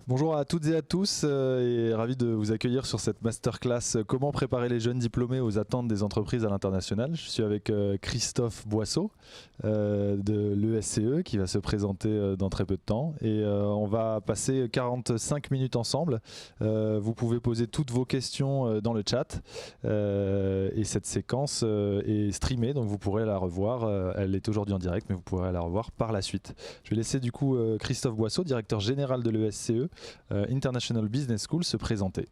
Bonjour à toutes et à tous et ravi de vous accueillir sur cette masterclass Comment préparer les jeunes diplômés aux attentes des entreprises à l'international. Je suis avec Christophe Boisseau de l'ESCE qui va se présenter dans très peu de temps et on va passer 45 minutes ensemble. Vous pouvez poser toutes vos questions dans le chat et cette séquence est streamée, donc vous pourrez la revoir. Elle est aujourd'hui en direct mais vous pourrez la revoir par la suite. Je vais laisser du coup Christophe Boisseau, directeur général de l'ESCE International Business School, se présenter.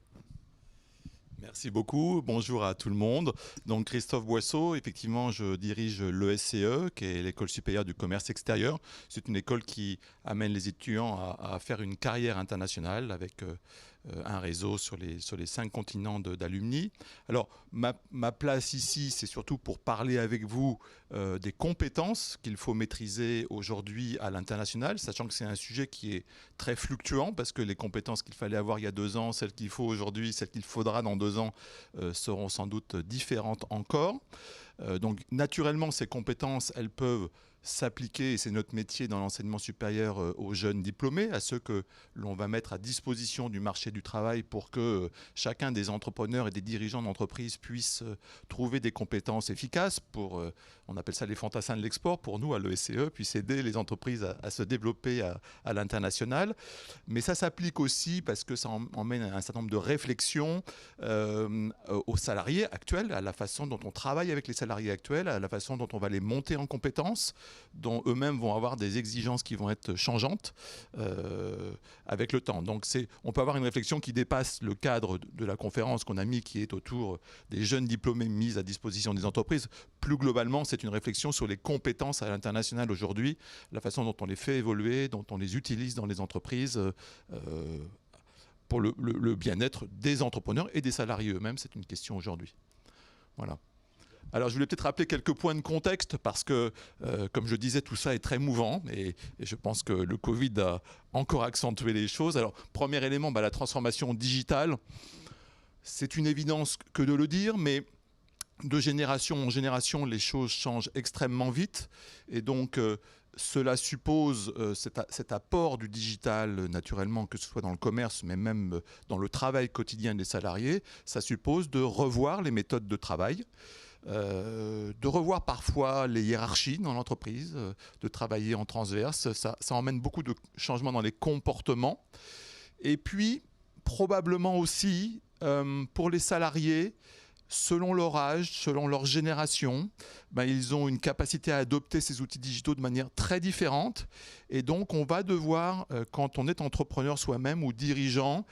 Merci beaucoup, bonjour à tout le monde. Donc Christophe Boisseau, effectivement je dirige l'ESCE, qui est l'école supérieure du commerce extérieur. C'est une école qui amène les étudiants à faire une carrière internationale avec un réseau sur les 5 continents d'alumni. Alors ma place ici, c'est surtout pour parler avec vous des compétences qu'il faut maîtriser aujourd'hui à l'international, sachant que c'est un sujet qui est très fluctuant parce que les compétences qu'il fallait avoir il y a 2 ans, celles qu'il faut aujourd'hui, celles qu'il faudra dans 2 ans seront sans doute différentes encore. Donc naturellement, ces compétences, elles peuvent s'appliquer, et c'est notre métier dans l'enseignement supérieur, aux jeunes diplômés, à ceux que l'on va mettre à disposition du marché du travail pour que chacun des entrepreneurs et des dirigeants d'entreprise puisse trouver des compétences efficaces pour, on appelle ça les fantassins de l'export, pour nous à l'ESCE, puisse aider les entreprises à se développer à l'international. Mais ça s'applique aussi parce que ça emmène un certain nombre de réflexions aux salariés actuels, à la façon dont on travaille avec les salariés actuels, à la façon dont on va les monter en compétences, dont eux-mêmes vont avoir des exigences qui vont être changeantes avec le temps. Donc on peut avoir une réflexion qui dépasse le cadre de la conférence qu'on a mis, qui est autour des jeunes diplômés mis à disposition des entreprises. Plus globalement, c'est une réflexion sur les compétences à l'international aujourd'hui, la façon dont on les fait évoluer, dont on les utilise dans les entreprises pour le bien-être des entrepreneurs et des salariés eux-mêmes. C'est une question aujourd'hui. Voilà. Alors, je voulais peut-être rappeler quelques points de contexte parce que, comme je disais, tout ça est très mouvant et je pense que le Covid a encore accentué les choses. Alors, premier élément, la transformation digitale. C'est une évidence que de le dire, mais de génération en génération, les choses changent extrêmement vite et donc cela suppose cet apport du digital, naturellement, que ce soit dans le commerce, mais même dans le travail quotidien des salariés. Ça suppose de revoir les méthodes de travail. De revoir parfois les hiérarchies dans l'entreprise, de travailler en transverse. Ça emmène beaucoup de changements dans les comportements. Et puis, probablement aussi, pour les salariés, selon leur âge, selon leur génération, ils ont une capacité à adopter ces outils digitaux de manière très différente. Et donc, on va devoir, quand on est entrepreneur soi-même ou dirigeant,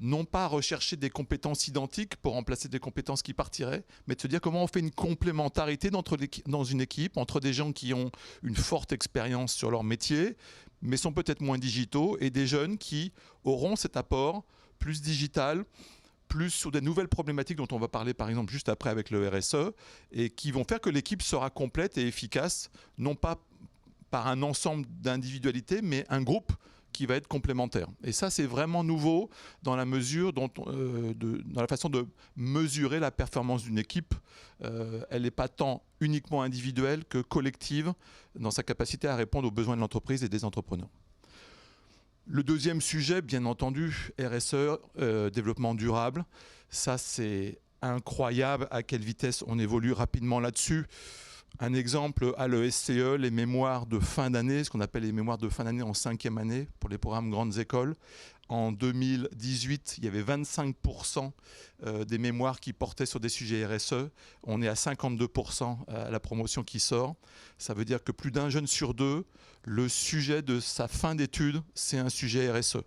non pas rechercher des compétences identiques pour remplacer des compétences qui partiraient, mais de se dire comment on fait une complémentarité dans une équipe entre des gens qui ont une forte expérience sur leur métier, mais sont peut-être moins digitaux, et des jeunes qui auront cet apport plus digital, plus sur des nouvelles problématiques dont on va parler par exemple juste après avec le RSE, et qui vont faire que l'équipe sera complète et efficace, non pas par un ensemble d'individualités, mais un groupe qui va être complémentaire. Et ça, c'est vraiment nouveau dans la mesure dans la façon de mesurer la performance d'une équipe. Elle n'est pas tant uniquement individuelle que collective dans sa capacité à répondre aux besoins de l'entreprise et des entrepreneurs. Le deuxième sujet, bien entendu, RSE, développement durable. Ça, c'est incroyable à quelle vitesse on évolue rapidement là-dessus. Un exemple à l'ESCE, les mémoires de fin d'année, ce qu'on appelle les mémoires de fin d'année en 5e année pour les programmes grandes écoles. En 2018, il y avait 25% des mémoires qui portaient sur des sujets RSE. On est à 52% à la promotion qui sort. Ça veut dire que plus d'un jeune sur 2, le sujet de sa fin d'études, c'est un sujet RSE.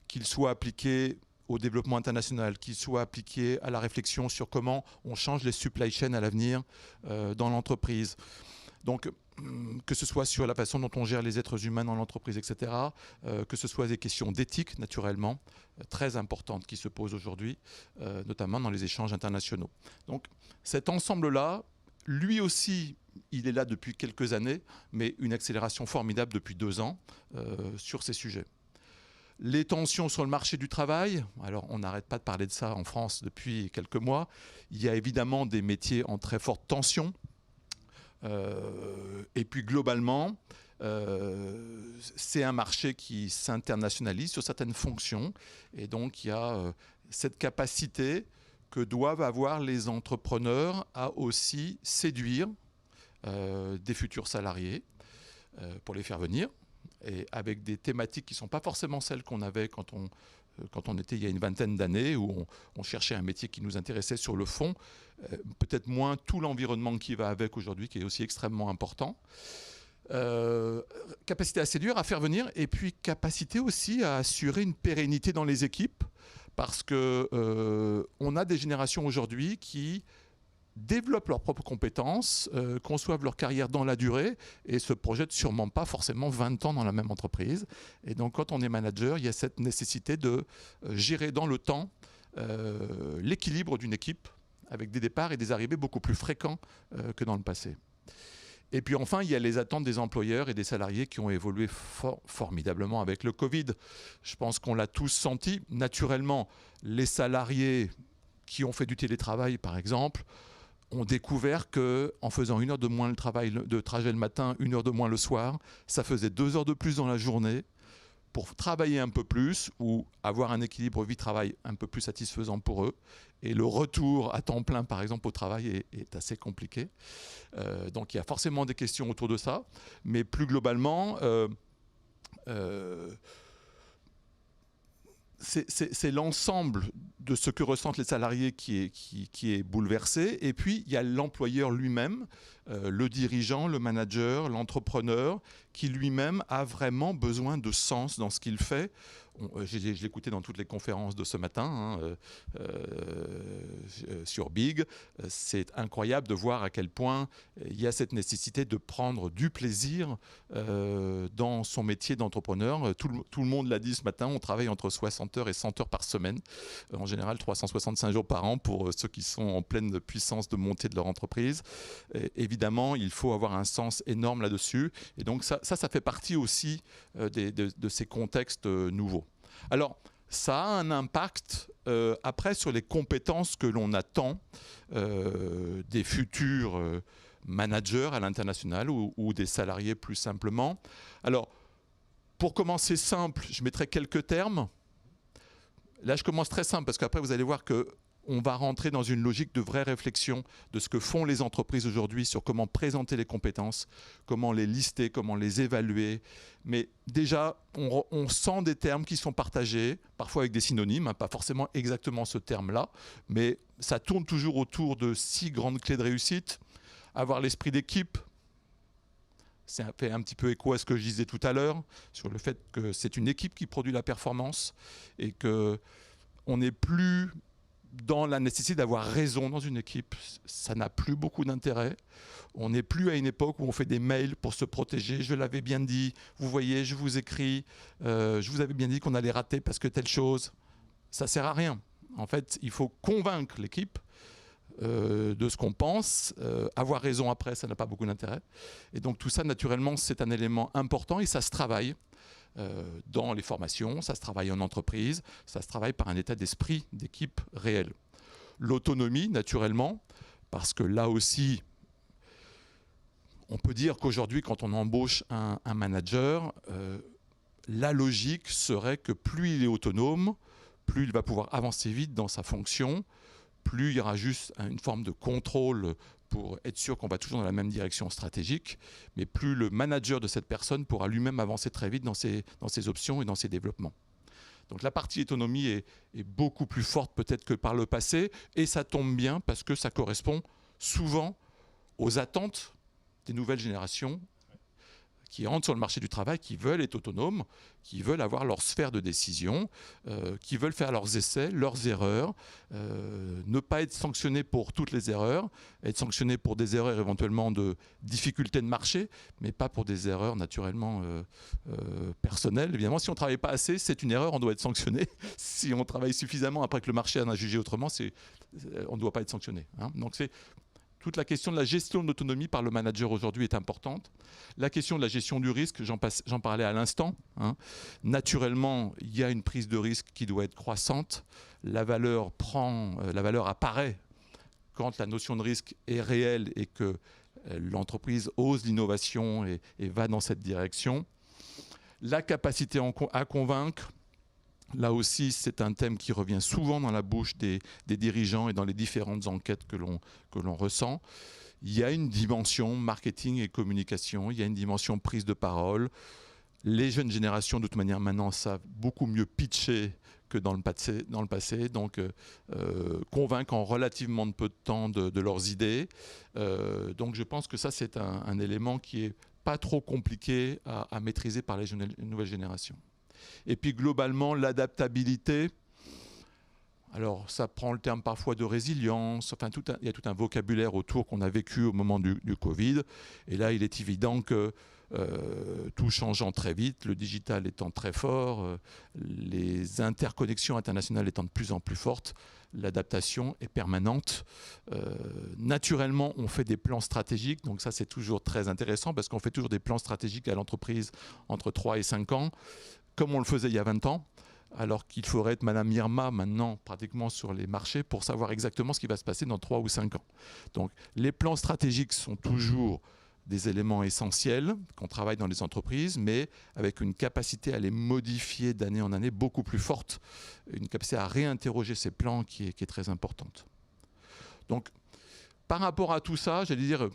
Qu'il soit appliqué au développement international, qu'il soit appliqué à la réflexion sur comment on change les supply chains à l'avenir dans l'entreprise. Donc, que ce soit sur la façon dont on gère les êtres humains dans l'entreprise, etc., que ce soit des questions d'éthique, naturellement, très importantes qui se posent aujourd'hui, notamment dans les échanges internationaux. Donc, cet ensemble-là, lui aussi, il est là depuis quelques années, mais une accélération formidable depuis 2 ans sur ces sujets. Les tensions sur le marché du travail, alors on n'arrête pas de parler de ça en France depuis quelques mois. Il y a évidemment des métiers en très forte tension. Et puis globalement, c'est un marché qui s'internationalise sur certaines fonctions. Et donc, il y a cette capacité que doivent avoir les entrepreneurs à aussi séduire des futurs salariés pour les faire venir, et avec des thématiques qui ne sont pas forcément celles qu'on avait quand on était il y a une vingtaine d'années, où on cherchait un métier qui nous intéressait sur le fond, peut-être moins tout l'environnement qui va avec aujourd'hui, qui est aussi extrêmement important. Capacité à séduire, à faire venir, et puis capacité aussi à assurer une pérennité dans les équipes, parce qu'on a des générations aujourd'hui qui développent leurs propres compétences, conçoivent leur carrière dans la durée et se projettent sûrement pas forcément 20 ans dans la même entreprise. Et donc quand on est manager, il y a cette nécessité de gérer dans le temps l'équilibre d'une équipe, avec des départs et des arrivées beaucoup plus fréquents que dans le passé. Et puis enfin, il y a les attentes des employeurs et des salariés qui ont évolué formidablement avec le Covid. Je pense qu'on l'a tous senti. Naturellement, les salariés qui ont fait du télétravail, par exemple, ont découvert qu'en faisant 1 heure de moins de trajet le matin, 1 heure de moins le soir, ça faisait 2 heures de plus dans la journée pour travailler un peu plus ou avoir un équilibre vie-travail un peu plus satisfaisant pour eux. Et le retour à temps plein, par exemple, au travail est assez compliqué. Donc il y a forcément des questions autour de ça. Mais plus globalement, c'est l'ensemble de ce que ressentent les salariés qui est bouleversé. Et puis, il y a l'employeur lui-même, le dirigeant, le manager, l'entrepreneur, qui lui-même a vraiment besoin de sens dans ce qu'il fait. Je l'écoutais dans toutes les conférences de ce matin sur Big. C'est incroyable de voir à quel point il y a cette nécessité de prendre du plaisir dans son métier d'entrepreneur. Tout le monde l'a dit ce matin, on travaille entre 60 heures et 100 heures par semaine. En général, 365 jours par an pour ceux qui sont en pleine puissance de montée de leur entreprise. Évidemment, il faut avoir un sens énorme là-dessus. Et donc ça fait partie aussi de ces contextes nouveaux. Alors, ça a un impact après sur les compétences que l'on attend des futurs managers à l'international ou des salariés plus simplement. Alors, pour commencer simple, je mettrai quelques termes. Là, je commence très simple parce qu'après, vous allez voir qu'on va rentrer dans une logique de vraie réflexion de ce que font les entreprises aujourd'hui sur comment présenter les compétences, comment les lister, comment les évaluer. Mais déjà, on sent des termes qui sont partagés, parfois avec des synonymes, pas forcément exactement ce terme-là, mais ça tourne toujours autour de 6 grandes clés de réussite. Avoir l'esprit d'équipe. Ça fait un petit peu écho à ce que je disais tout à l'heure, sur le fait que c'est une équipe qui produit la performance et qu'on n'est plus dans la nécessité d'avoir raison dans une équipe. Ça n'a plus beaucoup d'intérêt. On n'est plus à une époque où on fait des mails pour se protéger. Je l'avais bien dit, vous voyez, je vous écris, je vous avais bien dit qu'on allait rater parce que telle chose. Ça ne sert à rien. En fait, il faut convaincre l'équipe de ce qu'on pense. Avoir raison après, ça n'a pas beaucoup d'intérêt. Et donc tout ça, naturellement, c'est un élément important et ça se travaille dans les formations, ça se travaille en entreprise, ça se travaille par un état d'esprit d'équipe réel. L'autonomie, naturellement, parce que là aussi, on peut dire qu'aujourd'hui, quand on embauche un manager, la logique serait que plus il est autonome, plus il va pouvoir avancer vite dans sa fonction, plus il y aura juste une forme de contrôle pour être sûr qu'on va toujours dans la même direction stratégique, mais plus le manager de cette personne pourra lui-même avancer très vite dans ses options et dans ses développements. Donc la partie autonomie est beaucoup plus forte peut-être que par le passé, et ça tombe bien parce que ça correspond souvent aux attentes des nouvelles générations qui entrent sur le marché du travail, qui veulent être autonomes, qui veulent avoir leur sphère de décision, qui veulent faire leurs essais, leurs erreurs, ne pas être sanctionnés pour toutes les erreurs, être sanctionnés pour des erreurs éventuellement de difficultés de marché, mais pas pour des erreurs naturellement personnelles. Évidemment, si on ne travaille pas assez, c'est une erreur, on doit être sanctionné. Si on travaille suffisamment après que le marché en a jugé autrement, on ne doit pas être sanctionné. Hein. Donc c'est toute la question de la gestion de l'autonomie par le manager aujourd'hui est importante. La question de la gestion du risque, j'en parlais à l'instant. Hein. Naturellement, il y a une prise de risque qui doit être croissante. La valeur apparaît quand la notion de risque est réelle et que l'entreprise ose l'innovation et va dans cette direction. La capacité à convaincre, là aussi, c'est un thème qui revient souvent dans la bouche des dirigeants et dans les différentes enquêtes que l'on ressent. Il y a une dimension marketing et communication, il y a une dimension prise de parole. Les jeunes générations, de toute manière, maintenant, savent beaucoup mieux pitcher que dans le passé. Donc, convaincre en relativement peu de temps de leurs idées. Donc, je pense que ça, c'est un élément qui est pas trop compliqué à maîtriser par les nouvelles générations. Et puis globalement, l'adaptabilité, alors ça prend le terme parfois de résilience, enfin il y a tout un vocabulaire autour qu'on a vécu au moment du Covid. Et là, il est évident que tout changeant très vite, le digital étant très fort, les interconnexions internationales étant de plus en plus fortes, l'adaptation est permanente. Naturellement, on fait des plans stratégiques, donc ça c'est toujours très intéressant parce qu'on fait toujours des plans stratégiques à l'entreprise entre 3 et 5 ans, comme on le faisait il y a 20 ans, alors qu'il faudrait être Madame Irma maintenant pratiquement sur les marchés pour savoir exactement ce qui va se passer dans 3 ou 5 ans. Donc les plans stratégiques sont toujours des éléments essentiels qu'on travaille dans les entreprises, mais avec une capacité à les modifier d'année en année beaucoup plus forte, une capacité à réinterroger ces plans qui est très importante. Donc, par rapport à tout ça, j'allais dire,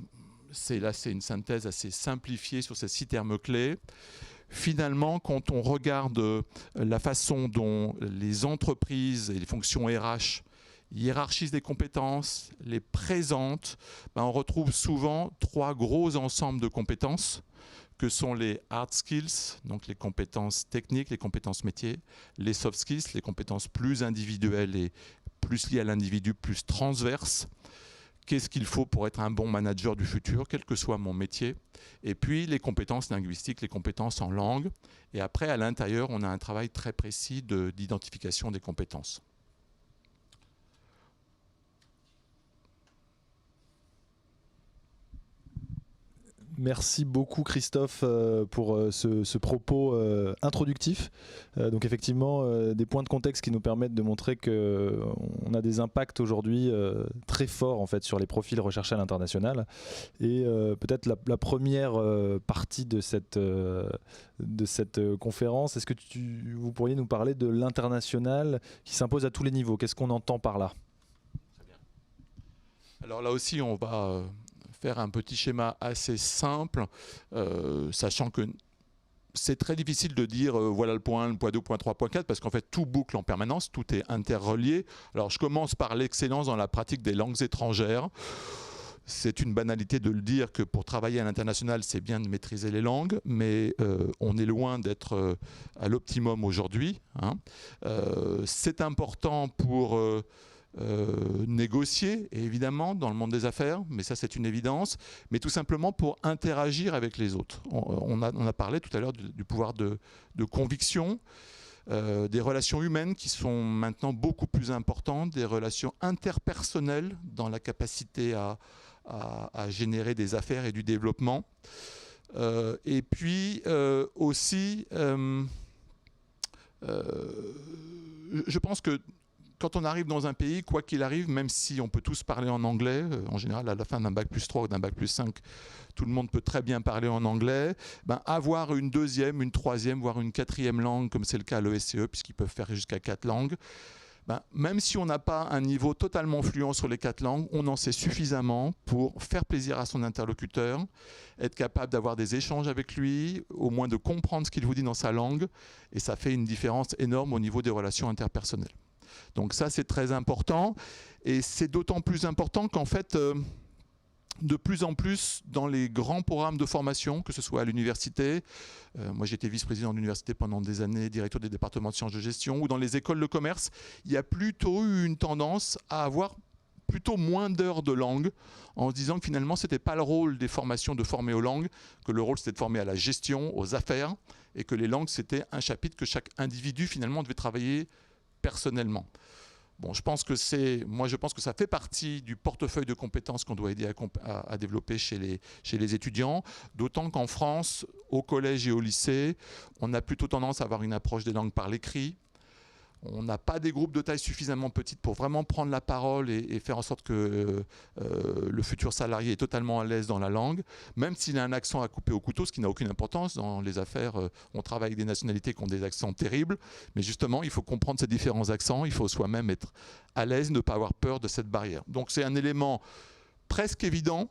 c'est une synthèse assez simplifiée sur ces 6 termes clés. Finalement, quand on regarde la façon dont les entreprises et les fonctions RH hiérarchisent des compétences, les présentent, on retrouve souvent 3 gros ensembles de compétences que sont les hard skills, donc les compétences techniques, les compétences métiers, les soft skills, les compétences plus individuelles et plus liées à l'individu, plus transverses. Qu'est-ce qu'il faut pour être un bon manager du futur, quel que soit mon métier. Et puis les compétences linguistiques, les compétences en langue. Et après, à l'intérieur, on a un travail très précis d'identification des compétences. Merci beaucoup Christophe pour ce propos introductif. Donc effectivement, des points de contexte qui nous permettent de montrer qu'on a des impacts aujourd'hui très forts en fait, sur les profils recherchés à l'international. Et peut-être la première partie de cette conférence, est-ce que vous pourriez nous parler de l'international qui s'impose à tous les niveaux? Qu'est-ce qu'on entend par là? Très bien. Alors là aussi, on va faire un petit schéma assez simple, sachant que c'est très difficile de dire voilà le point 1, le point 2, le point 3, le point 4, parce qu'en fait tout boucle en permanence, tout est interrelié. Alors je commence par l'excellence dans la pratique des langues étrangères. C'est une banalité de le dire que pour travailler à l'international, c'est bien de maîtriser les langues, mais on est loin d'être à l'optimum aujourd'hui. C'est important pour négocier, évidemment, dans le monde des affaires, mais ça c'est une évidence, mais tout simplement pour interagir avec les autres. On a parlé tout à l'heure du pouvoir de conviction, des relations humaines qui sont maintenant beaucoup plus importantes, des relations interpersonnelles dans la capacité à générer des affaires et du développement. Et puis aussi, je pense que quand on arrive dans un pays, quoi qu'il arrive, même si on peut tous parler en anglais, en général à la fin d'un bac plus 3 ou d'un bac plus 5, tout le monde peut très bien parler en anglais, avoir une deuxième, une troisième, voire une quatrième langue, comme c'est le cas à l'ESCE, puisqu'ils peuvent faire jusqu'à 4 langues, même si on n'a pas un niveau totalement fluent sur les 4 langues, on en sait suffisamment pour faire plaisir à son interlocuteur, être capable d'avoir des échanges avec lui, au moins de comprendre ce qu'il vous dit dans sa langue, et ça fait une différence énorme au niveau des relations interpersonnelles. Donc ça, c'est très important. Et c'est d'autant plus important qu'en fait, de plus en plus, dans les grands programmes de formation, que ce soit à l'université, moi j'étais vice-président de l'université pendant des années, directeur des départements de sciences de gestion, ou dans les écoles de commerce, il y a plutôt eu une tendance à avoir plutôt moins d'heures de langue, en se disant que finalement, ce n'était pas le rôle des formations de former aux langues, que le rôle c'était de former à la gestion, aux affaires, et que les langues, c'était un chapitre que chaque individu finalement devait travailler personnellement. Bon, je pense que ça fait partie du portefeuille de compétences qu'on doit aider à développer chez les étudiants, d'autant qu'en France, au collège et au lycée, on a plutôt tendance à avoir une approche des langues par l'écrit. On n'a pas des groupes de taille suffisamment petites pour vraiment prendre la parole et faire en sorte que le futur salarié est totalement à l'aise dans la langue, même s'il a un accent à couper au couteau, ce qui n'a aucune importance. Dans les affaires, on travaille avec des nationalités qui ont des accents terribles, mais justement, il faut comprendre ces différents accents, il faut soi-même être à l'aise, ne pas avoir peur de cette barrière. Donc c'est un élément presque évident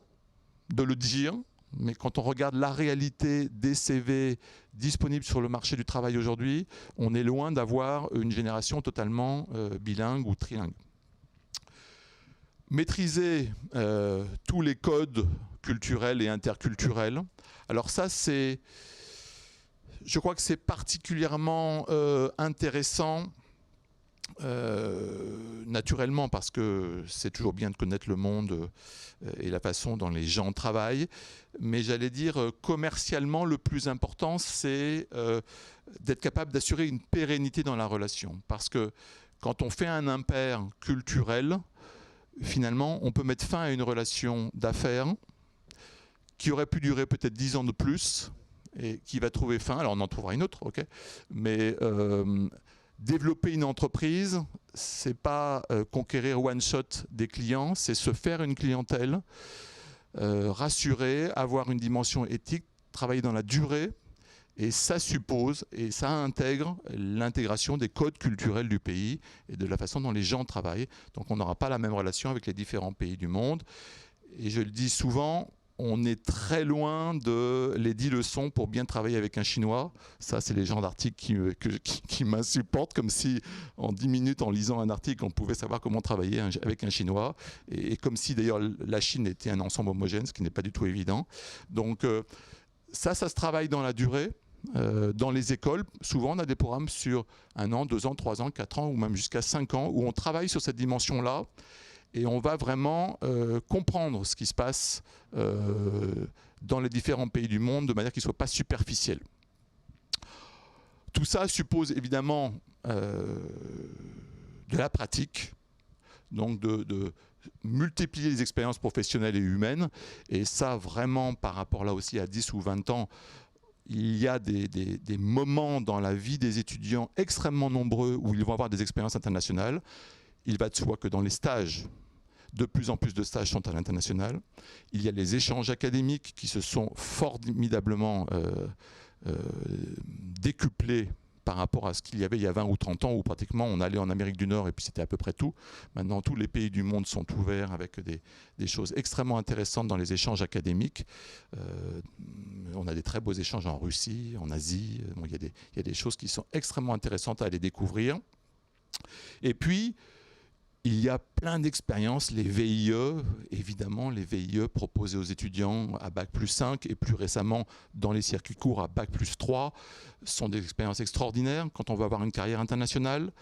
de le dire, mais quand on regarde la réalité des CV disponibles sur le marché du travail aujourd'hui, on est loin d'avoir une génération totalement bilingue ou trilingue. Maîtriser tous les codes culturels et interculturels. Alors ça, je crois que c'est particulièrement intéressant naturellement parce que c'est toujours bien de connaître le monde et la façon dont les gens travaillent, mais j'allais dire commercialement le plus important c'est d'être capable d'assurer une pérennité dans la relation, parce que quand on fait un impair culturel, finalement on peut mettre fin à une relation d'affaires qui aurait pu durer peut-être 10 ans de plus et qui va trouver fin, alors on en trouvera une autre, ok, mais développer une entreprise, c'est pas conquérir one shot des clients, c'est se faire une clientèle, rassurer, avoir une dimension éthique, travailler dans la durée, et ça suppose et ça intègre l'intégration des codes culturels du pays et de la façon dont les gens travaillent. Donc on n'aura pas la même relation avec les différents pays du monde. Et je le dis souvent, on est très loin de les 10 leçons pour bien travailler avec un Chinois. Ça, c'est les gens d'articles qui m'insupportent, comme si en 10 minutes, en lisant un article, on pouvait savoir comment travailler avec un Chinois. Et comme si d'ailleurs la Chine était un ensemble homogène, ce qui n'est pas du tout évident. Donc ça se travaille dans la durée. Dans les écoles, souvent on a des programmes sur 1 an, 2 ans, 3 ans, 4 ans ou même jusqu'à 5 ans où on travaille sur cette dimension-là. Et on va vraiment comprendre ce qui se passe dans les différents pays du monde de manière qui ne soit pas superficielle. Tout ça suppose évidemment de la pratique, donc de multiplier les expériences professionnelles et humaines. Et ça, vraiment, par rapport là aussi à 10 ou 20 ans, il y a des moments dans la vie des étudiants extrêmement nombreux où ils vont avoir des expériences internationales. Il va de soi que dans les stages, de plus en plus de stages sont à l'international. Il y a les échanges académiques qui se sont formidablement décuplés par rapport à ce qu'il y avait il y a 20 ou 30 ans où pratiquement on allait en Amérique du Nord et puis c'était à peu près tout. Maintenant, tous les pays du monde sont ouverts avec des choses extrêmement intéressantes dans les échanges académiques. On a des très beaux échanges en Russie, en Asie. Bon, il y a des choses qui sont extrêmement intéressantes à aller découvrir. Et puis, il y a plein d'expériences, les VIE, évidemment, les VIE proposés aux étudiants à Bac+5 et plus récemment dans les circuits courts à Bac+3 sont des expériences extraordinaires quand on veut avoir une carrière internationale.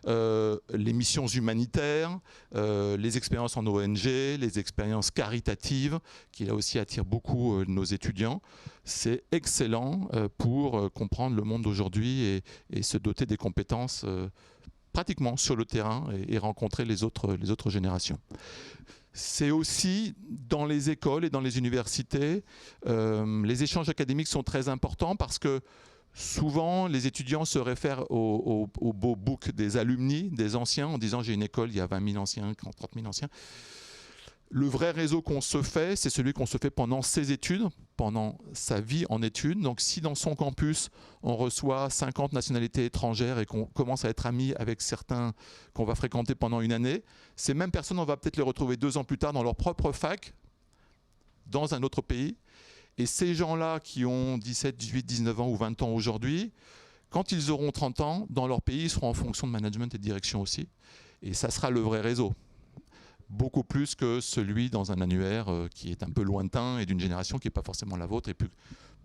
Les missions humanitaires, les expériences en ONG, les expériences caritatives qui là aussi attirent beaucoup nos étudiants. C'est excellent pour comprendre le monde d'aujourd'hui et se doter des compétences pratiquement sur le terrain et rencontrer les autres générations. C'est aussi dans les écoles et dans les universités, les échanges académiques sont très importants parce que souvent les étudiants se réfèrent au beau book des alumni, des anciens, en disant j'ai une école, il y a 20 000 anciens, 30 000 anciens. Le vrai réseau qu'on se fait, c'est celui qu'on se fait pendant ses études, pendant sa vie en études. Donc si dans son campus, on reçoit 50 nationalités étrangères et qu'on commence à être amis avec certains qu'on va fréquenter pendant une année, ces mêmes personnes, on va peut-être les retrouver 2 ans plus tard dans leur propre fac, dans un autre pays. Et ces gens-là qui ont 17, 18, 19 ans ou 20 ans aujourd'hui, quand ils auront 30 ans, dans leur pays, ils seront en fonction de management et de direction aussi. Et ça sera le vrai réseau. Beaucoup plus que celui dans un annuaire qui est un peu lointain et d'une génération qui n'est pas forcément la vôtre et plus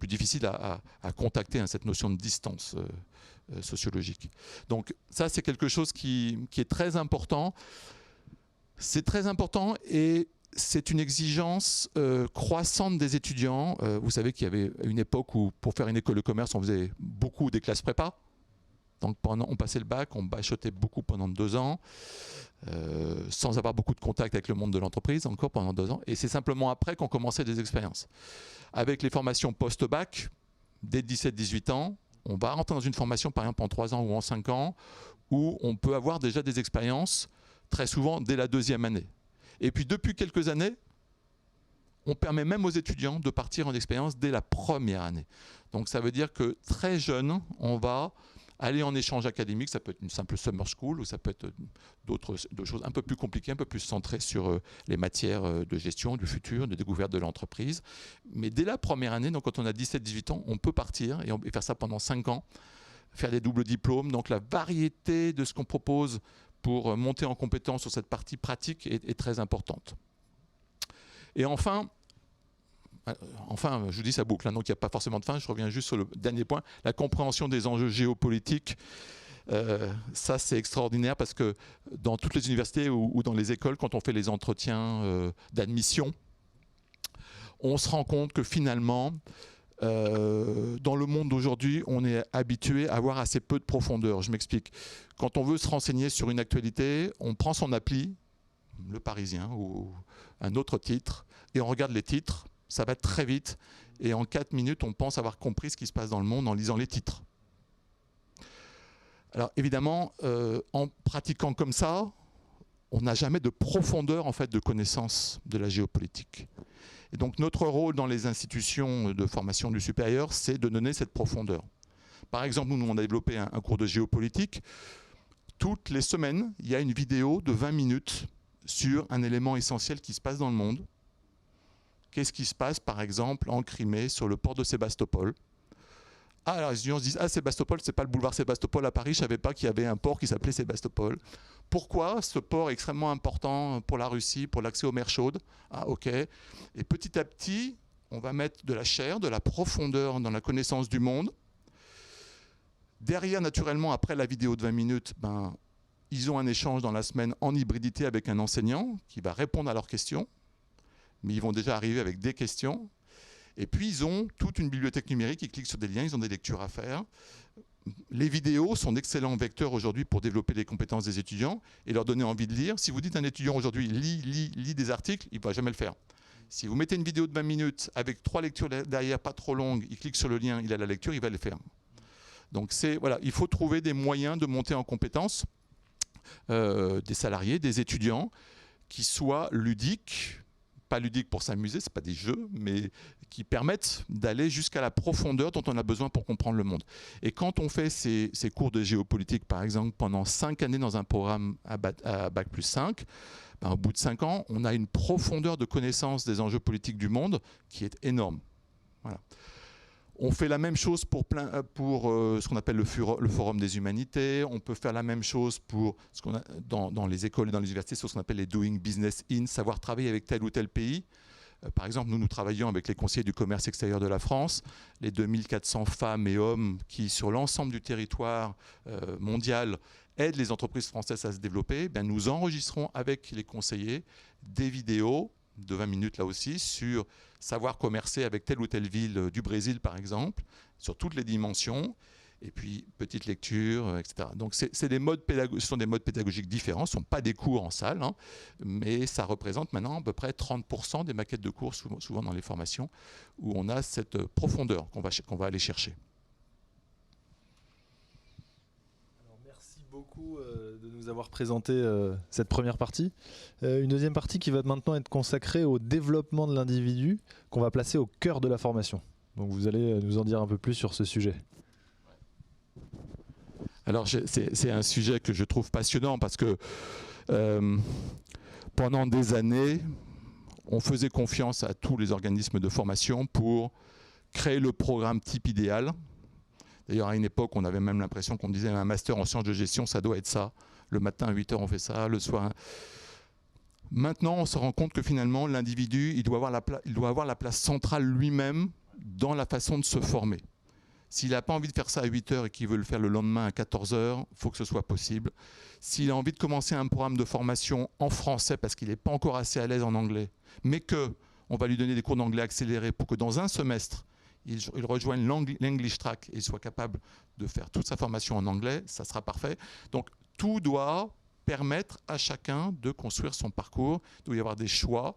difficile à contacter, hein, cette notion de distance sociologique. Donc ça, c'est quelque chose qui est très important. C'est très important et c'est une exigence croissante des étudiants. Vous savez qu'il y avait une époque où pour faire une école de commerce, on faisait beaucoup des classes prépa. Donc on passait le bac, on bachotait beaucoup pendant 2 ans. Sans avoir beaucoup de contact avec le monde de l'entreprise encore pendant 2 ans. Et c'est simplement après qu'on commençait des expériences. Avec les formations post-bac, dès 17-18 ans, on va rentrer dans une formation par exemple en 3 ans ou en 5 ans où on peut avoir déjà des expériences, très souvent dès la 2e année. Et puis depuis quelques années, on permet même aux étudiants de partir en expérience dès la 1re année. Donc ça veut dire que très jeune, on va aller en échange académique, ça peut être une simple summer school ou ça peut être d'autres choses un peu plus compliquées, un peu plus centrées sur les matières de gestion du futur, de découverte de l'entreprise. Mais dès la 1re année, donc quand on a 17-18 ans, on peut partir et faire ça pendant 5 ans, faire des doubles diplômes. Donc la variété de ce qu'on propose pour monter en compétence sur cette partie pratique est très importante. Et enfin, je vous dis ça boucle, hein, donc il n'y a pas forcément de fin, je reviens juste sur le dernier point, la compréhension des enjeux géopolitiques. Ça c'est extraordinaire parce que dans toutes les universités ou dans les écoles, quand on fait les entretiens d'admission, on se rend compte que finalement, dans le monde d'aujourd'hui, on est habitué à avoir assez peu de profondeur. Je m'explique. Quand on veut se renseigner sur une actualité, on prend son appli, Le Parisien ou un autre titre, et on regarde les titres. Ça va très vite et en 4 minutes, on pense avoir compris ce qui se passe dans le monde en lisant les titres. Alors évidemment, en pratiquant comme ça, on n'a jamais de profondeur en fait, de connaissance de la géopolitique. Et donc notre rôle dans les institutions de formation du supérieur, c'est de donner cette profondeur. Par exemple, nous on a développé un cours de géopolitique. Toutes les semaines, il y a une vidéo de 20 minutes sur un élément essentiel qui se passe dans le monde. Qu'est-ce qui se passe, par exemple, en Crimée, sur le port de Sébastopol? Ah, alors les étudiants se disent « Ah, Sébastopol, c'est pas le boulevard Sébastopol à Paris, je ne savais pas qu'il y avait un port qui s'appelait Sébastopol. » Pourquoi ce port est extrêmement important pour la Russie, pour l'accès aux mers chaudes? Ah, ok. Et petit à petit, on va mettre de la chair, de la profondeur dans la connaissance du monde. Derrière, naturellement, après la vidéo de 20 minutes, ils ont un échange dans la semaine en hybridité avec un enseignant qui va répondre à leurs questions. Mais ils vont déjà arriver avec des questions. Et puis, ils ont toute une bibliothèque numérique, ils cliquent sur des liens, ils ont des lectures à faire. Les vidéos sont d'excellents vecteurs aujourd'hui pour développer les compétences des étudiants et leur donner envie de lire. Si vous dites à un étudiant aujourd'hui, lis des articles, il ne va jamais le faire. Si vous mettez une vidéo de 20 minutes avec 3 lectures derrière, pas trop longues, il clique sur le lien, il a la lecture, il va le faire. Donc, voilà, il faut trouver des moyens de monter en compétences des salariés, des étudiants, qui soient ludiques, pas ludiques pour s'amuser, ce n'est pas des jeux, mais qui permettent d'aller jusqu'à la profondeur dont on a besoin pour comprendre le monde. Et quand on fait ces cours de géopolitique, par exemple, pendant 5 années dans un programme à Bac+5, au bout de 5 ans, on a une profondeur de connaissance des enjeux politiques du monde qui est énorme. Voilà. On fait la même chose pour ce qu'on appelle le Forum des Humanités. On peut faire la même chose pour ce qu'on a dans les écoles et dans les universités, sur ce qu'on appelle les Doing Business In, savoir travailler avec tel ou tel pays. Par exemple, nous travaillons avec les conseillers du commerce extérieur de la France, les 2400 femmes et hommes qui, sur l'ensemble du territoire mondial, aident les entreprises françaises à se développer. Nous enregistrons avec les conseillers des vidéos de 20 minutes là aussi, sur savoir commercer avec telle ou telle ville du Brésil par exemple, sur toutes les dimensions, et puis petite lecture, etc. Donc ce sont des modes pédagogiques différents, ce ne sont pas des cours en salle, hein, mais ça représente maintenant à peu près 30% des maquettes de cours, souvent dans les formations, où on a cette profondeur qu'on va aller chercher. Beaucoup de nous avoir présenté cette première partie. Une deuxième partie qui va maintenant être consacrée au développement de l'individu, qu'on va placer au cœur de la formation. Donc vous allez nous en dire un peu plus sur ce sujet. Alors c'est un sujet que je trouve passionnant parce que pendant des années, on faisait confiance à tous les organismes de formation pour créer le programme type idéal. D'ailleurs, à une époque, on avait même l'impression qu'on disait un master en sciences de gestion, ça doit être ça. Le matin à 8h, on fait ça, le soir. Maintenant, on se rend compte que finalement, l'individu, il doit avoir la place centrale lui-même dans la façon de se former. S'il n'a pas envie de faire ça à 8h et qu'il veut le faire le lendemain à 14h, il faut que ce soit possible. S'il a envie de commencer un programme de formation en français parce qu'il n'est pas encore assez à l'aise en anglais, mais qu'on va lui donner des cours d'anglais accélérés pour que dans un semestre, il rejoigne l'English Track et il soit capable de faire toute sa formation en anglais, ça sera parfait. Donc tout doit permettre à chacun de construire son parcours, il doit y avoir des choix.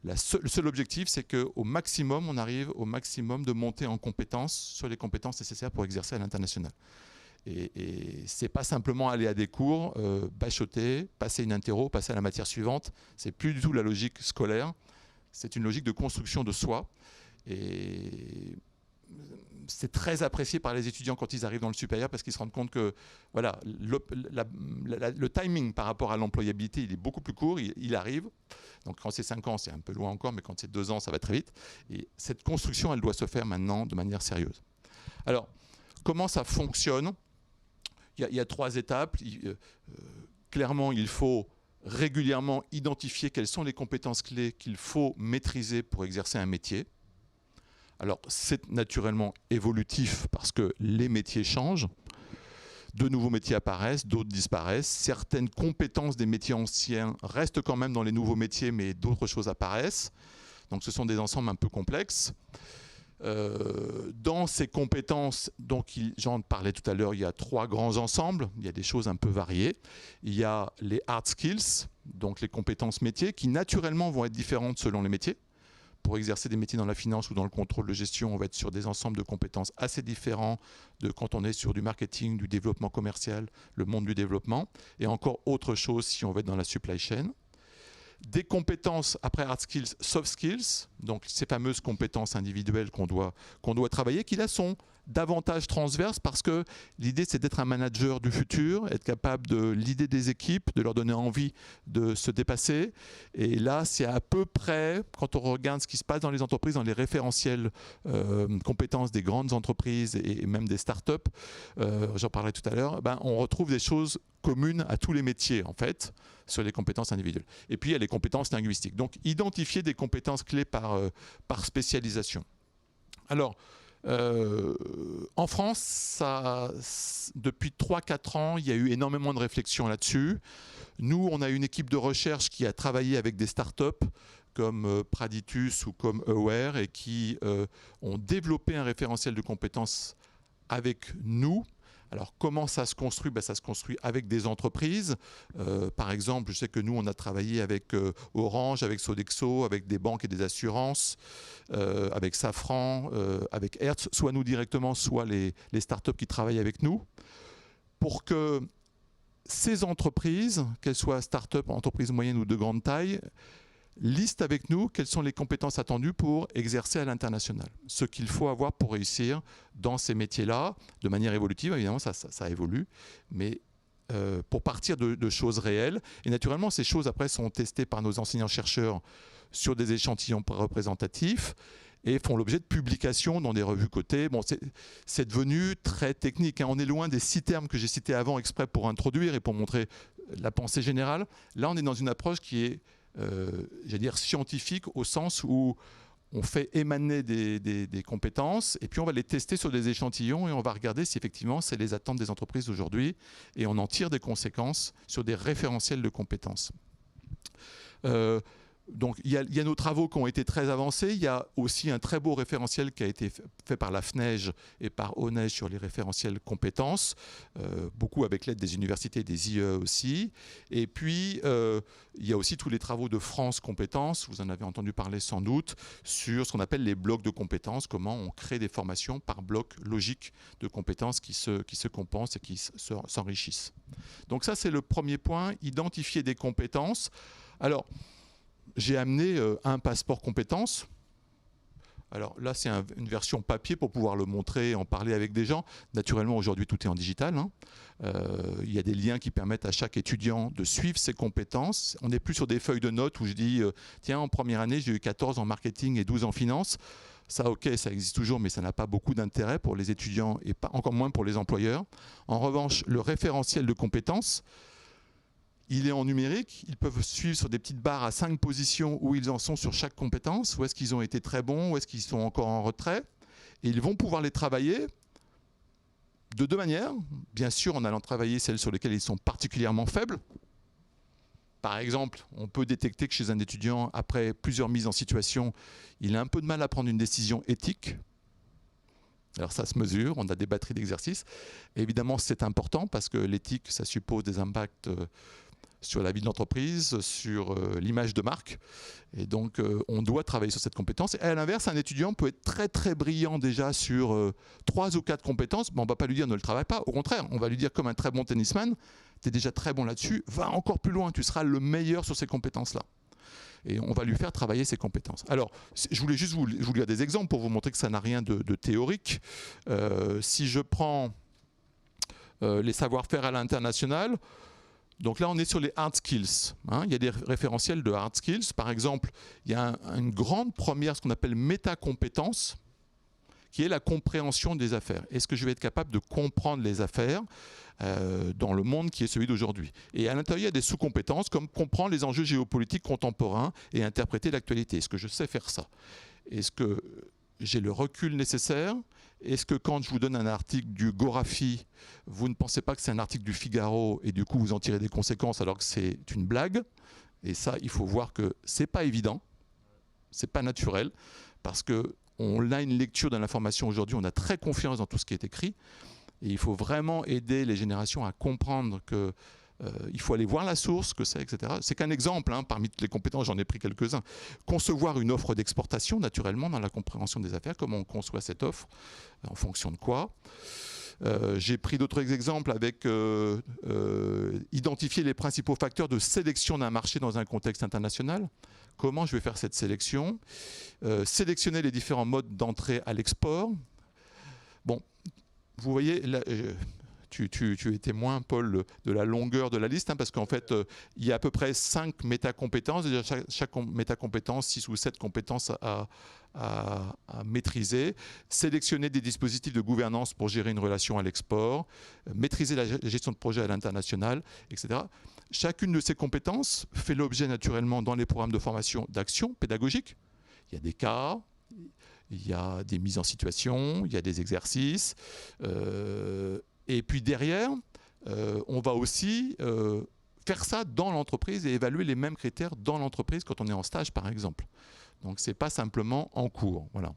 Le seul objectif, c'est qu'au maximum, on arrive au maximum de monter en compétences sur les compétences nécessaires pour exercer à l'international. Et c'est pas simplement aller à des cours, bachoter, passer une interro, passer à la matière suivante. C'est plus du tout la logique scolaire. C'est une logique de construction de soi. Et c'est très apprécié par les étudiants quand ils arrivent dans le supérieur parce qu'ils se rendent compte que voilà, le timing par rapport à l'employabilité, il est beaucoup plus court, il arrive. Donc quand c'est 5 ans, c'est un peu loin encore, mais quand c'est 2 ans, ça va très vite. Et cette construction, elle doit se faire maintenant de manière sérieuse. Alors, comment ça fonctionne ? Il y a 3 étapes. Clairement, il faut régulièrement identifier quelles sont les compétences clés qu'il faut maîtriser pour exercer un métier. Alors, c'est naturellement évolutif parce que les métiers changent. De nouveaux métiers apparaissent, d'autres disparaissent. Certaines compétences des métiers anciens restent quand même dans les nouveaux métiers, mais d'autres choses apparaissent. Donc, ce sont des ensembles un peu complexes. Dans ces compétences, donc j'en parlais tout à l'heure, il y a 3 grands ensembles. Il y a des choses un peu variées. Il y a les hard skills, donc les compétences métiers, qui naturellement vont être différentes selon les métiers. Pour exercer des métiers dans la finance ou dans le contrôle de gestion, on va être sur des ensembles de compétences assez différents de quand on est sur du marketing, du développement commercial, le monde du développement. Et encore autre chose si on va être dans la supply chain. Des compétences, après hard skills, soft skills, donc ces fameuses compétences individuelles qu'on doit travailler, qui là sont davantage transverses parce que l'idée c'est d'être un manager du futur, être capable de l'idée des équipes, de leur donner envie de se dépasser. Et là c'est à peu près, quand on regarde ce qui se passe dans les entreprises, dans les référentiels compétences des grandes entreprises et même des startups, j'en parlerai tout à l'heure, on retrouve des choses communes à tous les métiers en fait, sur les compétences individuelles. Et puis il y a les compétences linguistiques. Donc identifier des compétences clés par spécialisation. Alors, en France, depuis 3-4 ans, il y a eu énormément de réflexions là-dessus. Nous, on a une équipe de recherche qui a travaillé avec des startups comme Praditus ou comme Aware et qui ont développé un référentiel de compétences avec nous. Alors, comment ça se construit ? Ça se construit avec des entreprises. Par exemple, je sais que nous, on a travaillé avec Orange, avec Sodexo, avec des banques et des assurances, avec Safran, avec Hertz, soit nous directement, soit les startups qui travaillent avec nous, pour que ces entreprises, qu'elles soient startups, entreprises moyennes ou de grande taille, liste avec nous quelles sont les compétences attendues pour exercer à l'international. Ce qu'il faut avoir pour réussir dans ces métiers-là, de manière évolutive, évidemment ça évolue, mais pour partir de choses réelles. Et naturellement, ces choses après sont testées par nos enseignants-chercheurs sur des échantillons représentatifs et font l'objet de publications dans des revues cotées. Bon, c'est devenu très technique, hein. On est loin des 6 termes que j'ai cités avant exprès pour introduire et pour montrer la pensée générale. Là, on est dans une approche qui est j'allais dire scientifique au sens où on fait émaner des compétences et puis on va les tester sur des échantillons et on va regarder si effectivement c'est les attentes des entreprises d'aujourd'hui et on en tire des conséquences sur des référentiels de compétences. Donc il y a nos travaux qui ont été très avancés. Il y a aussi un très beau référentiel qui a été fait par la FNEJ et par ONEJ sur les référentiels compétences, beaucoup avec l'aide des universités et des IE aussi. Et puis il y a aussi tous les travaux de France Compétences, vous en avez entendu parler sans doute, sur ce qu'on appelle les blocs de compétences, comment on crée des formations par bloc logique de compétences qui se compensent et qui s'enrichissent. Donc ça c'est le premier point, identifier des compétences. Alors, j'ai amené un passeport compétences. Alors là, c'est une version papier pour pouvoir le montrer, en parler avec des gens. Naturellement, aujourd'hui, tout est en digital, hein. Il y a des liens qui permettent à chaque étudiant de suivre ses compétences. On n'est plus sur des feuilles de notes où je dis tiens, en première année, j'ai eu 14 en marketing et 12 en finance. Ça, ok, ça existe toujours, mais ça n'a pas beaucoup d'intérêt pour les étudiants et pas, encore moins pour les employeurs. En revanche, le référentiel de compétences, il est en numérique, ils peuvent suivre sur des petites barres à 5 positions où ils en sont sur chaque compétence, où est-ce qu'ils ont été très bons, où est-ce qu'ils sont encore en retrait. Et ils vont pouvoir les travailler de 2 manières. Bien sûr, en allant travailler celles sur lesquelles ils sont particulièrement faibles. Par exemple, on peut détecter que chez un étudiant, après plusieurs mises en situation, il a un peu de mal à prendre une décision éthique. Alors ça se mesure, on a des batteries d'exercices. Évidemment, c'est important parce que l'éthique, ça suppose des impacts sur la vie de l'entreprise, sur l'image de marque. Et donc, on doit travailler sur cette compétence. Et à l'inverse, un étudiant peut être très, très brillant déjà sur 3 ou 4 compétences. Mais on ne va pas lui dire ne le travaille pas. Au contraire, on va lui dire comme un très bon tennisman, tu es déjà très bon là-dessus, va encore plus loin, tu seras le meilleur sur ces compétences-là. Et on va lui faire travailler ses compétences. Alors, je voulais juste vous lire des exemples pour vous montrer que ça n'a rien de théorique. Si je prends les savoir-faire à l'international, donc là, on est sur les hard skills. Il y a des référentiels de hard skills. Par exemple, il y a une grande première, ce qu'on appelle métacompétence, qui est la compréhension des affaires. Est-ce que je vais être capable de comprendre les affaires dans le monde qui est celui d'aujourd'hui? Et à l'intérieur, il y a des sous-compétences comme comprendre les enjeux géopolitiques contemporains et interpréter l'actualité. Est-ce que je sais faire ça? Est-ce que j'ai le recul nécessaire? Est-ce que quand je vous donne un article du Gorafi, vous ne pensez pas que c'est un article du Figaro et du coup vous en tirez des conséquences alors que c'est une blague? Et ça, il faut voir que c'est pas évident, c'est pas naturel, parce que on a une lecture de l'information aujourd'hui, on a très confiance dans tout ce qui est écrit, et il faut vraiment aider les générations à comprendre que il faut aller voir la source, que c'est, etc. C'est qu'un exemple, parmi toutes les compétences, j'en ai pris quelques-uns. Concevoir une offre d'exportation, naturellement, dans la compréhension des affaires, comment on conçoit cette offre, en fonction de quoi. J'ai pris d'autres exemples avec identifier les principaux facteurs de sélection d'un marché dans un contexte international. Comment je vais faire cette sélection? Sélectionner les différents modes d'entrée à l'export. Bon, vous voyez, là, tu es témoin, Paul, de la longueur de la liste, parce qu'en fait, il y a à peu près 5 métacompétences. Déjà, chaque métacompétence, 6 ou 7 compétences à maîtriser. Sélectionner des dispositifs de gouvernance pour gérer une relation à l'export. Maîtriser la gestion de projet à l'international, etc. Chacune de ces compétences fait l'objet naturellement dans les programmes de formation d'actions pédagogiques. Il y a des cas, il y a des mises en situation, il y a des exercices. Et puis derrière, on va aussi faire ça dans l'entreprise et évaluer les mêmes critères dans l'entreprise quand on est en stage, par exemple. Donc, ce n'est pas simplement en cours. Voilà.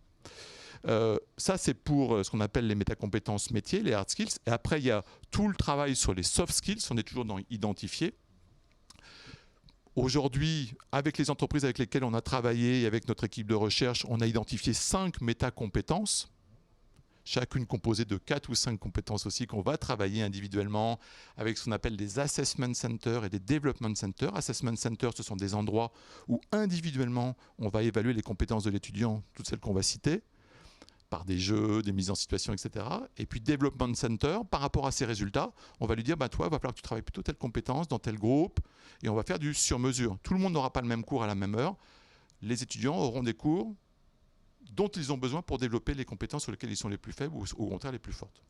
Ça, c'est pour ce qu'on appelle les métacompétences métiers, les hard skills. Et après, il y a tout le travail sur les soft skills. On est toujours dans identifier. Aujourd'hui, avec les entreprises avec lesquelles on a travaillé et avec notre équipe de recherche, on a identifié 5 métacompétences. Chacune composée de 4 ou 5 compétences aussi qu'on va travailler individuellement avec ce qu'on appelle des assessment centers et des development centers. Assessment centers, ce sont des endroits où individuellement on va évaluer les compétences de l'étudiant, toutes celles qu'on va citer, par des jeux, des mises en situation, etc. Et puis development center, par rapport à ces résultats, on va lui dire, toi, il va falloir que tu travailles plutôt telle compétence dans tel groupe, et on va faire du sur-mesure. Tout le monde n'aura pas le même cours à la même heure. Les étudiants auront des cours dont ils ont besoin pour développer les compétences sur lesquelles ils sont les plus faibles ou au contraire les plus fortes.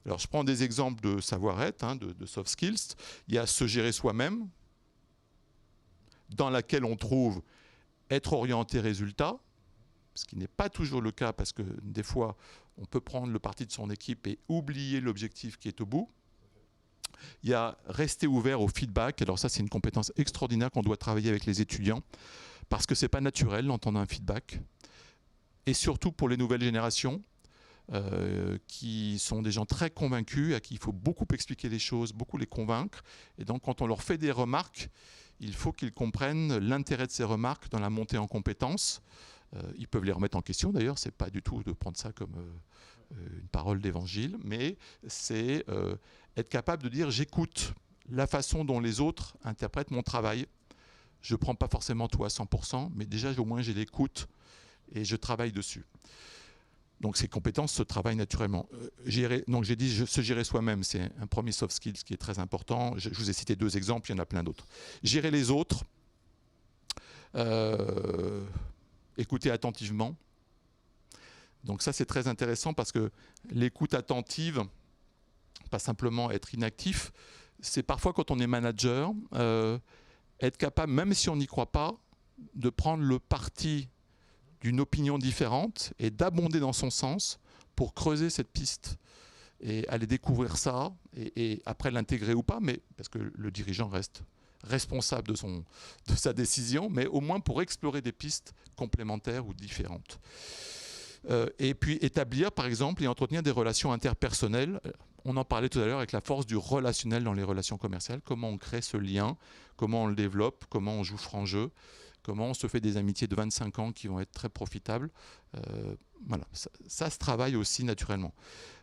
Alors je prends des exemples de savoir-être, de soft skills. Il y a se gérer soi-même, dans laquelle on trouve être orienté résultat, ce qui n'est pas toujours le cas parce que des fois on peut prendre le parti de son équipe et oublier l'objectif qui est au bout. Il y a rester ouvert au feedback. Alors ça, c'est une compétence extraordinaire qu'on doit travailler avec les étudiants parce que ce n'est pas naturel d'entendre un feedback. Et surtout pour les nouvelles générations qui sont des gens très convaincus, à qui il faut beaucoup expliquer les choses, beaucoup les convaincre. Et donc quand on leur fait des remarques, il faut qu'ils comprennent l'intérêt de ces remarques dans la montée en compétences. Ils peuvent les remettre en question d'ailleurs, ce n'est pas du tout de prendre ça comme une parole d'évangile, mais c'est être capable de dire j'écoute la façon dont les autres interprètent mon travail. Je ne prends pas forcément tout à 100%, mais déjà au moins j'ai l'écoute et je travaille dessus. Donc ces compétences se travaillent naturellement. Donc j'ai dit se gérer soi-même, c'est un premier soft skill qui est très important. Je vous ai cité 2 exemples, il y en a plein d'autres. Gérer les autres, écouter attentivement. Donc ça c'est très intéressant parce que l'écoute attentive, pas simplement être inactif, c'est parfois quand on est manager, être capable, même si on n'y croit pas, de prendre le parti d'une opinion différente et d'abonder dans son sens pour creuser cette piste et aller découvrir ça et après l'intégrer ou pas, mais parce que le dirigeant reste responsable de sa décision, mais au moins pour explorer des pistes complémentaires ou différentes. Et puis établir, par exemple, et entretenir des relations interpersonnelles. on en parlait tout à l'heure avec la force du relationnel dans les relations commerciales. Comment on crée ce lien, comment on le développe, comment on joue franc jeu, comment on se fait des amitiés de 25 ans qui vont être très profitables. Voilà, ça se travaille aussi naturellement.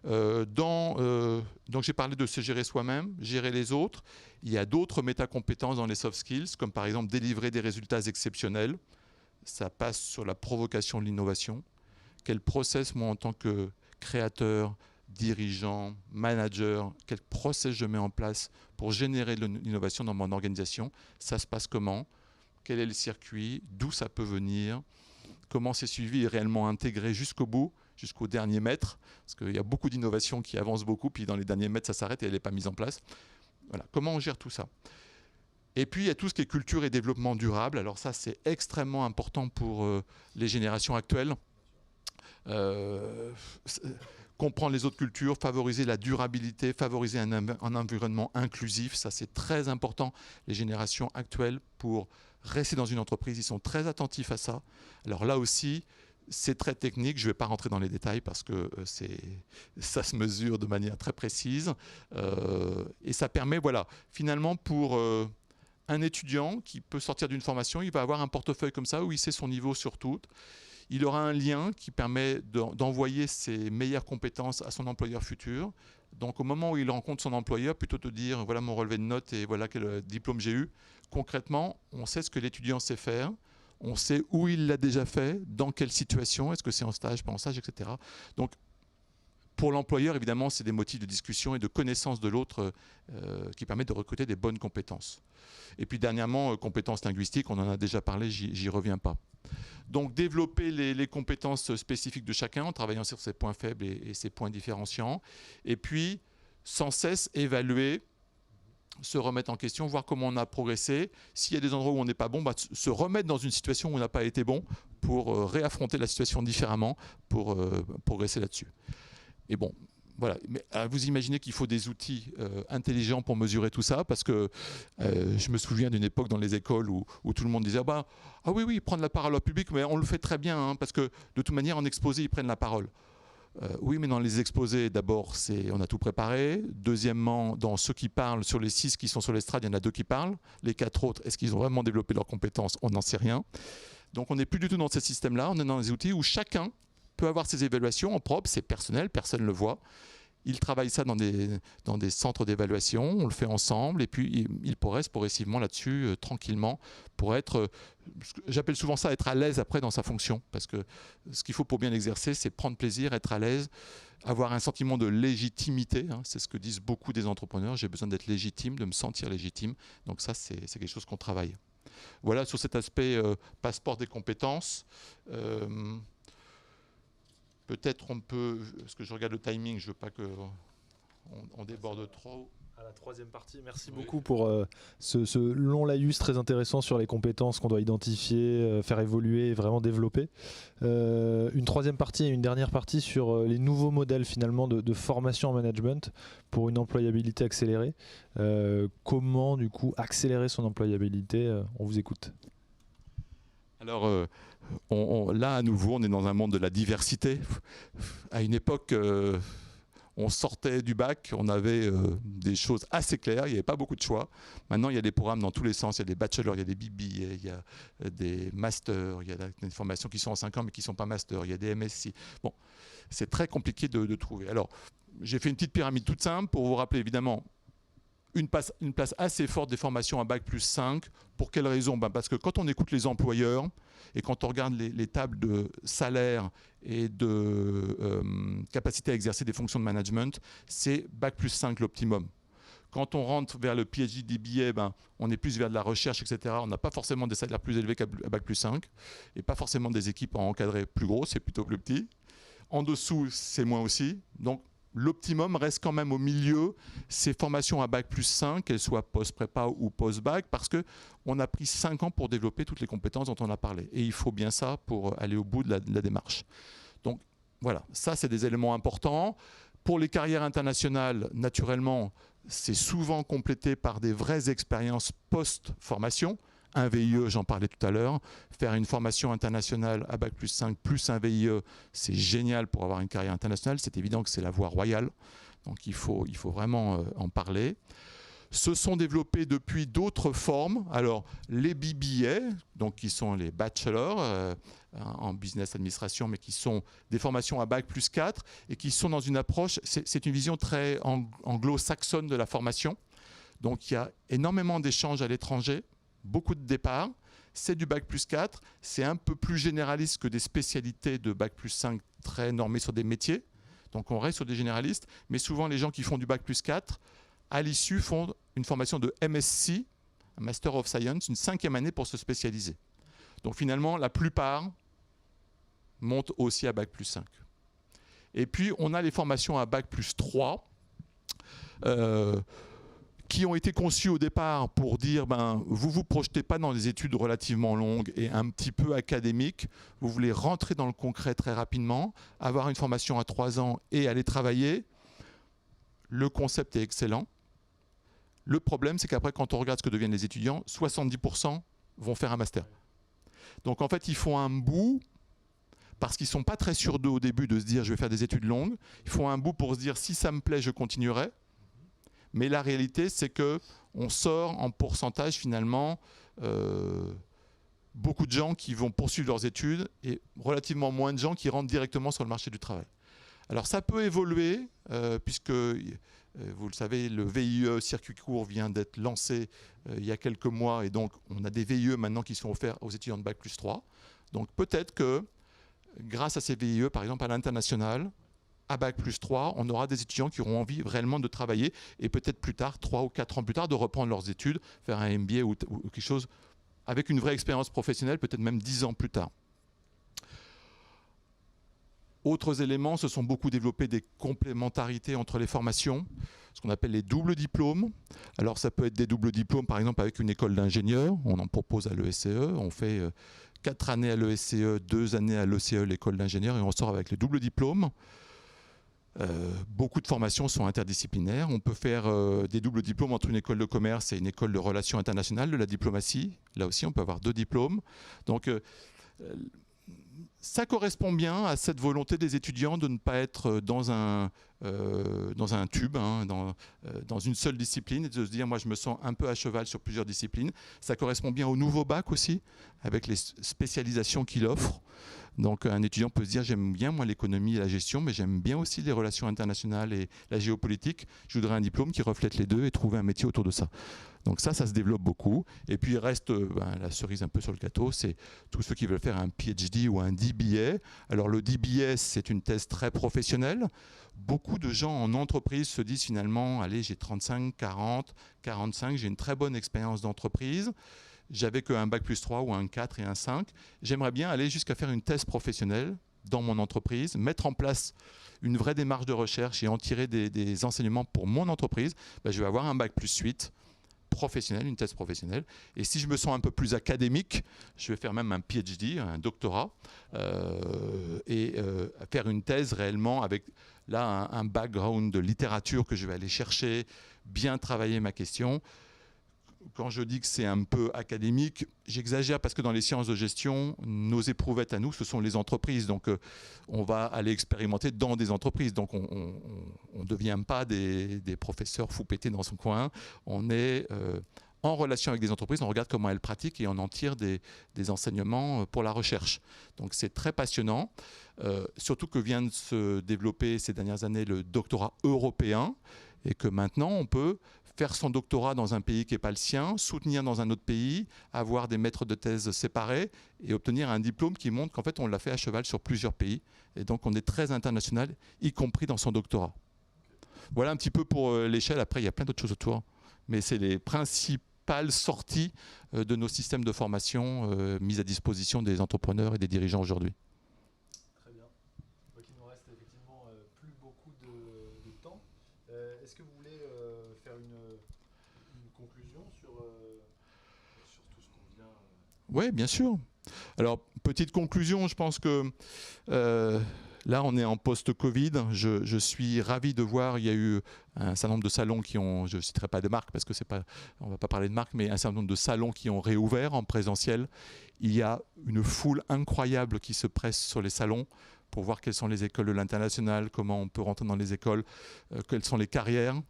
Donc j'ai parlé de se gérer soi-même, gérer les autres. Il y a d'autres métacompétences dans les soft skills, comme par exemple délivrer des résultats exceptionnels. Ça passe sur la provocation de l'innovation. Quel process, moi, en tant que créateur, dirigeant, manager, quel process je mets en place pour générer de l'innovation dans mon organisation? Ça se passe comment? Quel est le circuit? D'où ça peut venir? Comment c'est suivi et réellement intégré jusqu'au bout, jusqu'au dernier mètre? Parce qu'il y a beaucoup d'innovations qui avancent beaucoup, puis dans les derniers mètres, ça s'arrête et elle n'est pas mise en place. Voilà. Comment on gère tout ça? Et puis, il y a tout ce qui est culture et développement durable. Alors ça, c'est extrêmement important pour les générations actuelles. Comprendre les autres cultures, favoriser la durabilité, favoriser un environnement inclusif, ça c'est très important. Les générations actuelles, pour rester dans une entreprise, ils sont très attentifs à ça. Alors là aussi, c'est très technique, je ne vais pas rentrer dans les détails parce que ça se mesure de manière très précise. Et ça permet, voilà, finalement pour un étudiant qui peut sortir d'une formation, il va avoir un portefeuille comme ça où il sait son niveau sur tout. Il aura un lien qui permet d'envoyer ses meilleures compétences à son employeur futur. Donc au moment où il rencontre son employeur, plutôt de dire voilà mon relevé de notes et voilà quel diplôme j'ai eu, concrètement, on sait ce que l'étudiant sait faire, on sait où il l'a déjà fait, dans quelle situation, est-ce que c'est en stage, pas en stage, etc. Donc pour l'employeur, évidemment, c'est des motifs de discussion et de connaissance de l'autre qui permettent de recruter des bonnes compétences. Et puis dernièrement, compétences linguistiques, on en a déjà parlé, j'y reviens pas. Donc développer les compétences spécifiques de chacun en travaillant sur ses points faibles et ses points différenciants. Et puis sans cesse évaluer, se remettre en question, voir comment on a progressé. S'il y a des endroits où on n'est pas bon, se remettre dans une situation où on n'a pas été bon pour réaffronter la situation différemment, pour progresser là-dessus. Et bon, voilà. Mais vous imaginez qu'il faut des outils intelligents pour mesurer tout ça, parce que je me souviens d'une époque dans les écoles où tout le monde disait ah oui, prendre la parole au public, mais on le fait très bien, hein, parce que de toute manière, en exposé, ils prennent la parole. Oui, mais dans les exposés, d'abord, on a tout préparé. Deuxièmement, dans ceux qui parlent, sur les 6 qui sont sur l'estrade, il y en a 2 qui parlent. Les 4 autres, est-ce qu'ils ont vraiment développé leurs compétences? On n'en sait rien. Donc on n'est plus du tout dans ce système-là. On est dans des outils où chacun peut avoir ses évaluations en propre, c'est personnel, personne ne le voit. Il travaille ça dans des centres d'évaluation, on le fait ensemble, et puis il progresse progressivement là-dessus, tranquillement, pour être, j'appelle souvent ça être à l'aise après dans sa fonction, parce que ce qu'il faut pour bien l'exercer, c'est prendre plaisir, être à l'aise, avoir un sentiment de légitimité, hein, c'est ce que disent beaucoup des entrepreneurs, j'ai besoin d'être légitime, de me sentir légitime, donc ça c'est quelque chose qu'on travaille. Voilà sur cet aspect passeport des compétences. Peut-être on peut, parce que je regarde le timing, je ne veux pas qu'on déborde trop. À la troisième partie, merci beaucoup pour ce long laïus très intéressant sur les compétences qu'on doit identifier, faire évoluer et vraiment développer. Une troisième partie et une dernière partie sur les nouveaux modèles finalement de formation en management pour une employabilité accélérée. Comment du coup accélérer son employabilité? On vous écoute. Alors, là, à nouveau, on est dans un monde de la diversité. À une époque, on sortait du bac, on avait des choses assez claires, il n'y avait pas beaucoup de choix. Maintenant, il y a des programmes dans tous les sens, il y a des bachelors, il y a des BB, il y a des masters, il y a des formations qui sont en 5 ans mais qui ne sont pas masters, il y a des MSc. Bon, c'est très compliqué de trouver. Alors, j'ai fait une petite pyramide toute simple pour vous rappeler, évidemment, une place assez forte des formations à Bac plus 5. Pour quelles raisons? Parce que quand on écoute les employeurs et quand on regarde les tables de salaire et de capacité à exercer des fonctions de management, c'est Bac plus 5 l'optimum. Quand on rentre vers le PhD DBA, on est plus vers de la recherche, etc. On n'a pas forcément des salaires plus élevés qu'à Bac plus 5 et pas forcément des équipes à encadrer plus gros, c'est plutôt plus petit. En dessous, c'est moins aussi. Donc, l'optimum reste quand même au milieu, ces formations à Bac plus 5, qu'elles soient post-prépa ou post-bac, parce qu'on a pris 5 ans pour développer toutes les compétences dont on a parlé. Et il faut bien ça pour aller au bout de la démarche. Donc voilà, ça c'est des éléments importants. Pour les carrières internationales, naturellement, c'est souvent complété par des vraies expériences post-formation. Un VIE, j'en parlais tout à l'heure. Faire une formation internationale à Bac plus 5 plus un VIE, c'est génial pour avoir une carrière internationale. C'est évident que c'est la voie royale. Donc il faut vraiment en parler. Se sont développées depuis d'autres formes. Alors les BBA, donc qui sont les bachelors en business administration, mais qui sont des formations à bac plus 4 et qui sont dans une approche, c'est une vision très anglo-saxonne de la formation. Donc il y a énormément d'échanges à l'étranger, beaucoup de départs. C'est du bac plus 4, c'est un peu plus généraliste que des spécialités de bac plus 5 très normées sur des métiers. Donc on reste sur des généralistes, mais souvent les gens qui font du bac plus 4, à l'issue, font une formation de MSc, un Master of Science, une 5e année pour se spécialiser. Donc finalement, la plupart montent aussi à bac plus 5. Et puis, on a les formations à bac plus 3, qui ont été conçues au départ pour dire, vous ne vous projetez pas dans des études relativement longues et un petit peu académiques, vous voulez rentrer dans le concret très rapidement, avoir une formation à 3 ans et aller travailler. Le concept est excellent. Le problème, c'est qu'après, quand on regarde ce que deviennent les étudiants, 70% vont faire un master. Donc en fait, ils font un bout, parce qu'ils ne sont pas très sûrs d'eux au début de se dire je vais faire des études longues. Ils font un bout pour se dire si ça me plaît, je continuerai. Mais la réalité, c'est qu'on sort en pourcentage finalement beaucoup de gens qui vont poursuivre leurs études et relativement moins de gens qui rentrent directement sur le marché du travail. Alors ça peut évoluer, puisque vous le savez, le VIE circuit court vient d'être lancé il y a quelques mois, et donc on a des VIE maintenant qui sont offerts aux étudiants de bac plus 3. Donc peut-être que grâce à ces VIE, par exemple à l'international, à bac plus 3, on aura des étudiants qui auront envie réellement de travailler et peut-être plus tard, 3 ou 4 ans plus tard, de reprendre leurs études, faire un MBA ou quelque chose avec une vraie expérience professionnelle, peut-être même 10 ans plus tard. Autres éléments, se sont beaucoup développés des complémentarités entre les formations, ce qu'on appelle les doubles diplômes. Alors ça peut être des doubles diplômes, par exemple avec une école d'ingénieur, on en propose à l'ESCE, on fait 4 années à l'ESCE, 2 années à l'ECE, l'école d'ingénieur, et on sort avec les doubles diplômes. Beaucoup de formations sont interdisciplinaires. On peut faire des doubles diplômes entre une école de commerce et une école de relations internationales, de la diplomatie. Là aussi, on peut avoir 2 diplômes. Donc ça correspond bien à cette volonté des étudiants de ne pas être dans un tube, dans une seule discipline, et de se dire, moi je me sens un peu à cheval sur plusieurs disciplines. Ça correspond bien au nouveau bac aussi, avec les spécialisations qu'il offre. Donc un étudiant peut se dire, j'aime bien moi l'économie et la gestion, mais j'aime bien aussi les relations internationales et la géopolitique. Je voudrais un diplôme qui reflète les deux et trouver un métier autour de ça. Donc ça se développe beaucoup. Et puis il reste la cerise un peu sur le gâteau, c'est tous ceux qui veulent faire un PhD ou un DBA. Alors le DBA, c'est une thèse très professionnelle. Beaucoup de gens en entreprise se disent finalement, allez, j'ai 35, 40, 45, j'ai une très bonne expérience d'entreprise. J'avais qu'un bac plus 3 ou un 4 et un 5. J'aimerais bien aller jusqu'à faire une thèse professionnelle dans mon entreprise, mettre en place une vraie démarche de recherche et en tirer des enseignements pour mon entreprise. Je vais avoir un bac plus 8 professionnel, une thèse professionnelle. Et si je me sens un peu plus académique, je vais faire même un PhD, un doctorat, et faire une thèse réellement avec là un background de littérature que je vais aller chercher, bien travailler ma question. Quand je dis que c'est un peu académique, j'exagère parce que dans les sciences de gestion, nos éprouvettes à nous, ce sont les entreprises. Donc, on va aller expérimenter dans des entreprises. Donc, on ne devient pas des professeurs fous pétés dans son coin. On est en relation avec des entreprises, on regarde comment elles pratiquent et on en tire des enseignements pour la recherche. Donc, c'est très passionnant. Surtout que vient de se développer ces dernières années le doctorat européen et que maintenant, on peut faire son doctorat dans un pays qui n'est pas le sien, soutenir dans un autre pays, avoir des maîtres de thèse séparés et obtenir un diplôme qui montre qu'en fait on l'a fait à cheval sur plusieurs pays. Et donc on est très international, y compris dans son doctorat. Voilà un petit peu pour l'échelle. Après, il y a plein d'autres choses autour. Mais c'est les principales sorties de nos systèmes de formation mis à disposition des entrepreneurs et des dirigeants aujourd'hui. Très bien. Donc il nous reste effectivement plus beaucoup de temps. Est-ce que vous voulez faire une conclusion sur tout ce qu'on vient Oui, bien sûr. Alors, petite conclusion, je pense que là, on est en post-Covid. Je suis ravi de voir, il y a eu un certain nombre de salons qui ont, je ne citerai pas de marques parce que c'est pas, on ne va pas parler de marques, mais un certain nombre de salons qui ont réouvert en présentiel. Il y a une foule incroyable qui se presse sur les salons pour voir quelles sont les écoles de l'international, comment on peut rentrer dans les écoles, quelles sont les carrières.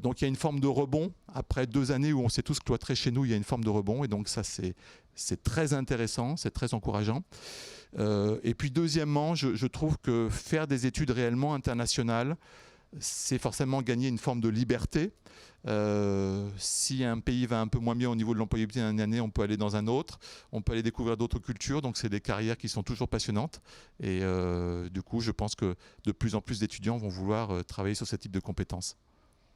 Donc il y a une forme de rebond. Après 2 années où on s'est tous cloîtrés chez nous, il y a une forme de rebond. Et donc ça, c'est très intéressant, c'est très encourageant. Et puis deuxièmement, je trouve que faire des études réellement internationales, c'est forcément gagner une forme de liberté. Si un pays va un peu moins bien au niveau de l'employabilité d'une année, on peut aller dans un autre, on peut aller découvrir d'autres cultures, donc c'est des carrières qui sont toujours passionnantes. Et du coup, je pense que de plus en plus d'étudiants vont vouloir travailler sur ce type de compétences.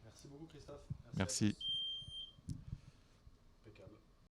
Merci beaucoup Christophe. Merci.